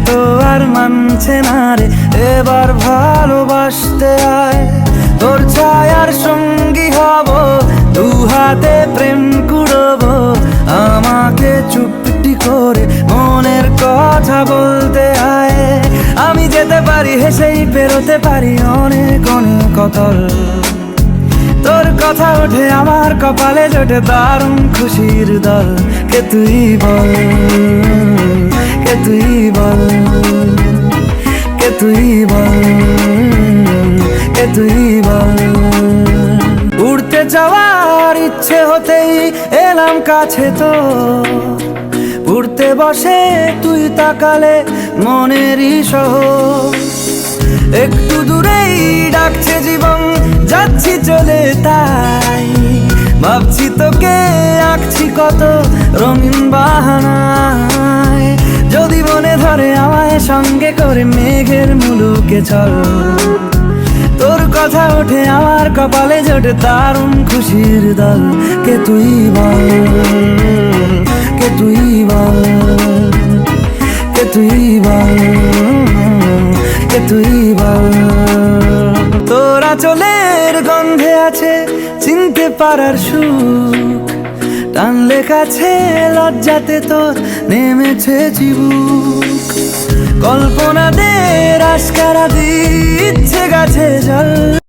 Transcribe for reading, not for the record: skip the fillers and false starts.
তো আর মানছে না রে, এবার ভালোবাসতে আয়। তোর ছায়ার সঙ্গী হব, দু হাতে প্রেম কুড়বো, আমাকে চুপটি করে মনের কথা বলতে আয়। আমি যেতে পারি হেসেই পেরোতে পারি অনেক অনেক অতল, তোর কথা ওঠে আমার কপালে জোটে দারুণ খুশির দল। কে তুই বল, কে তুই বল, কে তুই বল, কে তুই বল। উড়তে যাওয়ার ইচ্ছে হতেই এলাম কাছে তো, উড়তে বসে তুই তাকালে মনেরই শহর। একটু দূরেই ডাকছে জীবন, যাচ্ছি চলে তাই ভাবছি তোকে আঁকছি কত রঙিন বাহানায়। যদি মনে ধরে আমায় সঙ্গে করে মেঘের মুলুকে চল, তোর কথা ওঠে আমার কপালে জোটে দারুণ খুশির দল। কে তুই বল, কে তুই বল, কে তুই বল, কে তুই বল। তোর আঁচলের গন্ধে আছে চিনতে পারার সুখ, টানলে কাছে লজ্জাতে তোর নেমেছে চিবুক। কল্পনাদের আশকারা দিচ্ছে গাছে জল।